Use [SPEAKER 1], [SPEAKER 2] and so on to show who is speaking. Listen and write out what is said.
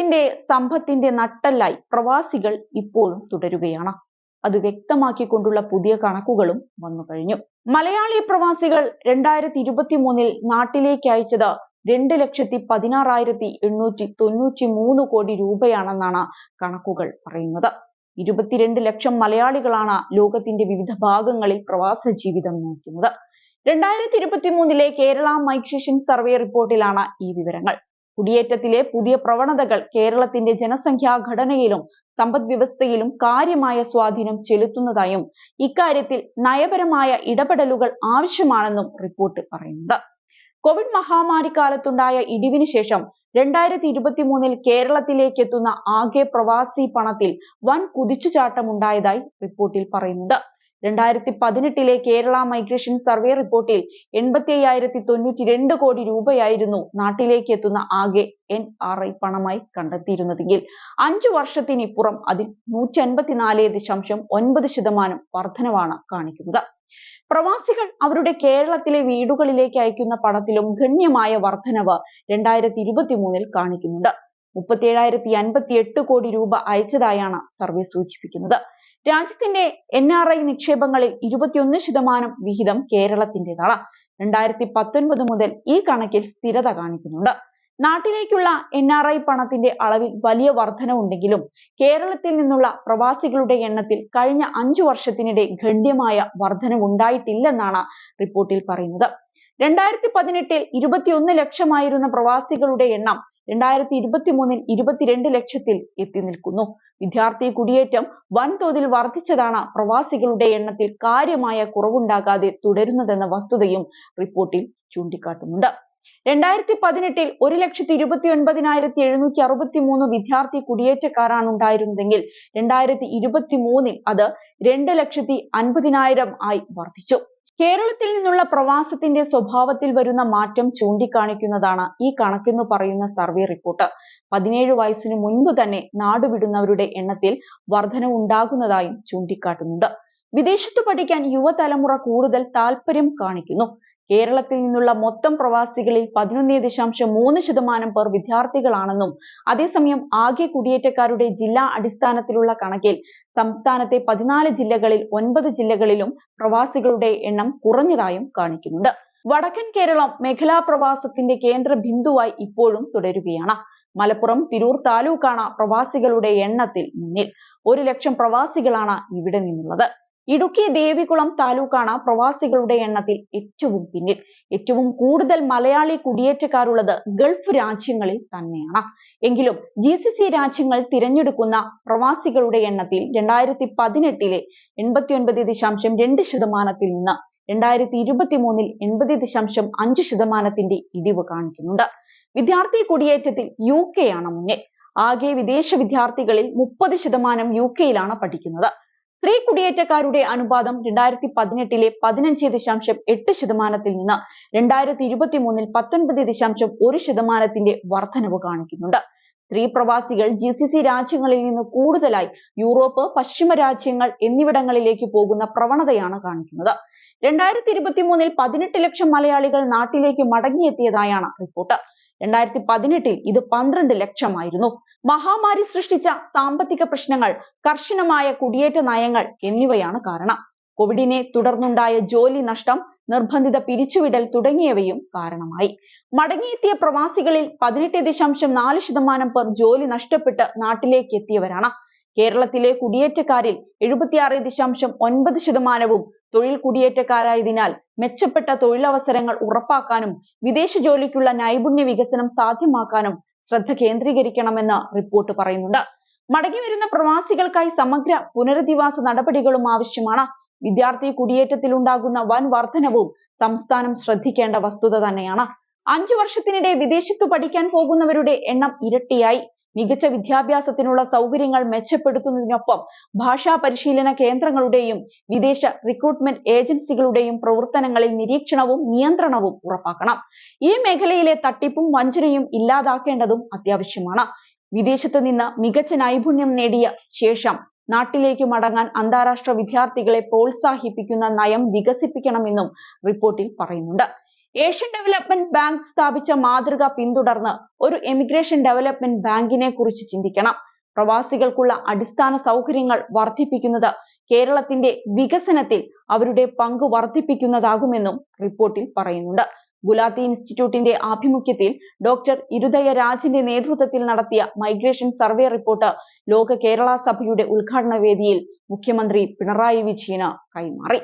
[SPEAKER 1] കേരളത്തിന്റെ സമ്പത്തിന്റെ നട്ടെല്ലായി പ്രവാസികൾ ഇപ്പോഴും തുടരുകയാണ്. അത് വ്യക്തമാക്കിക്കൊണ്ടുള്ള പുതിയ കണക്കുകളും വന്നു കഴിഞ്ഞു. മലയാളി പ്രവാസികൾ 2023 നാട്ടിലേക്ക് അയച്ചത് 2,16,893 കോടി രൂപയാണെന്നാണ് കണക്കുകൾ പറയുന്നത്. 22 ലക്ഷം മലയാളികളാണ് ലോകത്തിന്റെ വിവിധ ഭാഗങ്ങളിൽ പ്രവാസ ജീവിതം നയിക്കുന്നത്. 2023 കേരള മൈഗ്രേഷൻ സർവേ റിപ്പോർട്ടിലാണ് ഈ വിവരങ്ങൾ. കുടിയേറ്റത്തിലെ പുതിയ പ്രവണതകൾ കേരളത്തിന്റെ ജനസംഖ്യാ ഘടനയിലും സമ്പദ് വ്യവസ്ഥയിലും കാര്യമായ സ്വാധീനം ചെലുത്തുന്നതായും ഇക്കാര്യത്തിൽ നയപരമായ ഇടപെടലുകൾ ആവശ്യമാണെന്നും റിപ്പോർട്ട് പറയുന്നുണ്ട്. കോവിഡ് മഹാമാരി കാലത്തുണ്ടായ ഇടിവിന് ശേഷം 2023 കേരളത്തിലേക്ക് എത്തുന്ന ആകെ പ്രവാസി പണത്തിൽ വൻ കുതിച്ചുചാട്ടമുണ്ടായതായി റിപ്പോർട്ടിൽ പറയുന്നുണ്ട്. 2018 കേരള മൈഗ്രേഷൻ സർവേ റിപ്പോർട്ടിൽ 85,092 കോടി രൂപയായിരുന്നു നാട്ടിലേക്ക് എത്തുന്ന ആകെ NRI പണമായി കണ്ടെത്തിയിരുന്നതെങ്കിൽ 5 വർഷത്തിനിപ്പുറം അതിൽ 154.9% വർധനവാണ് കാണിക്കുന്നത്. പ്രവാസികൾ അവരുടെ കേരളത്തിലെ വീടുകളിലേക്ക് അയക്കുന്ന പണത്തിലും ഗണ്യമായ വർധനവ് 2023 കാണിക്കുന്നുണ്ട്. 37,058 കോടി രൂപ അയച്ചതായാണ് സർവേ സൂചിപ്പിക്കുന്നത്. രാജ്യത്തിന്റെ NRI നിക്ഷേപങ്ങളിൽ 21% വിഹിതം കേരളത്തിൻ്റെതാണ്. 2019 മുതൽ ഈ കണക്കിൽ സ്ഥിരത കാണിക്കുന്നുണ്ട്. നാട്ടിലേക്കുള്ള NRI പണത്തിന്റെ അളവിൽ വലിയ വർധനവുണ്ടെങ്കിലും കേരളത്തിൽ നിന്നുള്ള പ്രവാസികളുടെ എണ്ണത്തിൽ കഴിഞ്ഞ 5 വർഷത്തിനിടെ ഗണ്യമായ വർധനവുണ്ടായിട്ടില്ലെന്നാണ് റിപ്പോർട്ടിൽ പറയുന്നത്. 2018 21 ലക്ഷമായിരുന്ന പ്രവാസികളുടെ എണ്ണം 2023 22 ലക്ഷത്തിൽ എത്തി നിൽക്കുന്നു. വിദ്യാർത്ഥി കുടിയേറ്റം വൻതോതിൽ വർദ്ധിച്ചതാണ് പ്രവാസികളുടെ എണ്ണത്തിൽ കാര്യമായ കുറവുണ്ടാകാതെ തുടരുന്നതെന്ന വസ്തുതയും റിപ്പോർട്ടിൽ ചൂണ്ടിക്കാട്ടുന്നുണ്ട്. 2018 1,29,763 വിദ്യാർത്ഥി കുടിയേറ്റക്കാരാണ് ഉണ്ടായിരുന്നതെങ്കിൽ 2023 അത് 2,50,000 ആയി വർദ്ധിച്ചു. കേരളത്തിൽ നിന്നുള്ള പ്രവാസത്തിന്റെ സ്വഭാവത്തിൽ വരുന്ന മാറ്റം ചൂണ്ടിക്കാണിക്കുന്നതാണ് ഈ കണക്കെന്ന് പറയുന്ന സർവേ റിപ്പോർട്ട്. 17 വയസ്സിന് മുൻപ് തന്നെ നാടുവിടുന്നവരുടെ എണ്ണത്തിൽ വർധനവുണ്ടാകുന്നതായും ചൂണ്ടിക്കാട്ടുന്നുണ്ട്. വിദേശത്ത് പഠിക്കാൻ യുവതലമുറ കൂടുതൽ താല്പര്യം കാണിക്കുന്നു. കേരളത്തിൽ നിന്നുള്ള മൊത്തം പ്രവാസികളിൽ 11.3% പേർ വിദ്യാർത്ഥികളാണെന്നും അതേസമയം ആകെ കുടിയേറ്റക്കാരുടെ ജില്ലാ അടിസ്ഥാനത്തിലുള്ള കണക്കിൽ സംസ്ഥാനത്തെ 14 ജില്ലകളിൽ 9 ജില്ലകളിലും പ്രവാസികളുടെ എണ്ണം കുറഞ്ഞതായും കാണിക്കുന്നുണ്ട്. വടക്കൻ കേരളം മേഖലാ പ്രവാസത്തിന്റെ കേന്ദ്ര ബിന്ദുവായി ഇപ്പോഴും തുടരുകയാണ്. മലപ്പുറം തിരൂർ താലൂക്കാണ് പ്രവാസികളുടെ എണ്ണത്തിൽ മുന്നിൽ. 1 ലക്ഷം പ്രവാസികളാണ് ഇവിടെ നിന്നുള്ളത്. ഇടുക്കി ദേവികുളം താലൂക്കാണ് പ്രവാസികളുടെ എണ്ണത്തിൽ ഏറ്റവും പിന്നിൽ. ഏറ്റവും കൂടുതൽ മലയാളി കുടിയേറ്റക്കാരുള്ളത് ഗൾഫ് രാജ്യങ്ങളിൽ തന്നെയാണ്. എങ്കിലും GCC രാജ്യങ്ങൾ തിരഞ്ഞെടുക്കുന്ന പ്രവാസികളുടെ എണ്ണത്തിൽ 2018 89.2% നിന്ന് 2023 80.5% ഇടിവ് കാണിക്കുന്നുണ്ട്. വിദ്യാർത്ഥി കുടിയേറ്റത്തിൽ UK ആണ് മുന്നിൽ. ആകെ വിദേശ വിദ്യാർത്ഥികളിൽ 30% UK-യിലാണ് പഠിക്കുന്നത്. സ്ത്രീ കുടിയേറ്റക്കാരുടെ അനുപാതം 2018 15.8% നിന്ന് 2023 19.1% വർധനവ് കാണിക്കുന്നുണ്ട്. സ്ത്രീ പ്രവാസികൾ GCC രാജ്യങ്ങളിൽ നിന്ന് കൂടുതലായി യൂറോപ്പ്, പശ്ചിമ രാജ്യങ്ങൾ എന്നിവിടങ്ങളിലേക്ക് പോകുന്ന പ്രവണതയാണ് കാണിക്കുന്നത്. 2023 18 ലക്ഷം മലയാളികൾ നാട്ടിലേക്ക് മടങ്ങിയെത്തിയതായാണ് റിപ്പോർട്ട്. 2018 ഇത് 12 ലക്ഷമായിരുന്നു. മഹാമാരി സൃഷ്ടിച്ച സാമ്പത്തിക പ്രശ്നങ്ങൾ, കർശനമായ കുടിയേറ്റ നയങ്ങൾ എന്നിവയാണ് കാരണം. കോവിഡിനെ തുടർന്നുണ്ടായ ജോലി നഷ്ടം, നിർബന്ധിത പിരിച്ചുവിടൽ തുടങ്ങിയവയും കാരണമായി. മടങ്ങിയെത്തിയ പ്രവാസികളിൽ 18.4% പേർ ജോലി നഷ്ടപ്പെട്ട് നാട്ടിലേക്ക് എത്തിയവരാണ്. കേരളത്തിലെ കുടിയേറ്റക്കാരിൽ 76.9% തൊഴിൽ കുടിയേറ്റക്കാരായതിനാൽ മെച്ചപ്പെട്ട തൊഴിലവസരങ്ങൾ ഉറപ്പാക്കാനും വിദേശ ജോലിക്കുള്ള നൈപുണ്യ വികസനം സാധ്യമാക്കാനും ശ്രദ്ധ കേന്ദ്രീകരിക്കണമെന്ന് റിപ്പോർട്ട് പറയുന്നുണ്ട്. മടങ്ങിവരുന്ന പ്രവാസികൾക്കായി സമഗ്ര പുനരധിവാസ നടപടികളും ആവശ്യമാണ്. വിദ്യാർത്ഥി കുടിയേറ്റത്തിലുണ്ടാകുന്ന വൻ വർധനവും സംസ്ഥാനം ശ്രദ്ധിക്കേണ്ട വസ്തുത തന്നെയാണ്. 5 വർഷത്തിനിടെ വിദേശത്തു പഠിക്കാൻ പോകുന്നവരുടെ എണ്ണം ഇരട്ടിയായി. മികച്ച വിദ്യാഭ്യാസത്തിനുള്ള സൗകര്യങ്ങൾ മെച്ചപ്പെടുത്തുന്നതിനൊപ്പം ഭാഷാ പരിശീലന കേന്ദ്രങ്ങളുടെയും വിദേശ റിക്രൂട്ട്മെന്റ് ഏജൻസികളുടെയും പ്രവർത്തനങ്ങളിൽ നിരീക്ഷണവും നിയന്ത്രണവും ഉറപ്പാക്കണം. ഈ മേഖലയിലെ തട്ടിപ്പും വഞ്ചനയും ഇല്ലാതാക്കേണ്ടതും അത്യാവശ്യമാണ്. വിദേശത്ത് നിന്ന് മികച്ച നൈപുണ്യം നേടിയ ശേഷം നാട്ടിലേക്ക് മടങ്ങാൻ അന്താരാഷ്ട്ര വിദ്യാർത്ഥികളെ പ്രോത്സാഹിപ്പിക്കുന്ന നയം വികസിപ്പിക്കണമെന്നും റിപ്പോർട്ടിൽ പറയുന്നുണ്ട്. ഏഷ്യൻ ഡെവലപ്മെന്റ് ബാങ്ക് സ്ഥാപിച്ച മാതൃക പിന്തുടർന്ന് ഒരു എമിഗ്രേഷൻ ഡെവലപ്മെന്റ് ബാങ്കിനെ കുറിച്ച് ചിന്തിക്കണം. പ്രവാസികൾക്കുള്ള അടിസ്ഥാന സൗകര്യങ്ങൾ വർദ്ധിപ്പിക്കുന്നത് കേരളത്തിന്റെ വികസനത്തിൽ അവരുടെ പങ്ക് വർദ്ധിപ്പിക്കുന്നതാകുമെന്നും റിപ്പോർട്ടിൽ പറയുന്നുണ്ട്. ഗുലാത്തി ഇൻസ്റ്റിറ്റ്യൂട്ടിന്റെ ആഭിമുഖ്യത്തിൽ ഡോക്ടർ ഇരുദയ രാജിന്റെ നേതൃത്വത്തിൽ നടത്തിയ മൈഗ്രേഷൻ സർവേ റിപ്പോർട്ട് ലോക കേരള സഭയുടെ ഉദ്ഘാടന വേദിയിൽ മുഖ്യമന്ത്രി പിണറായി വിജയന് കൈമാറി.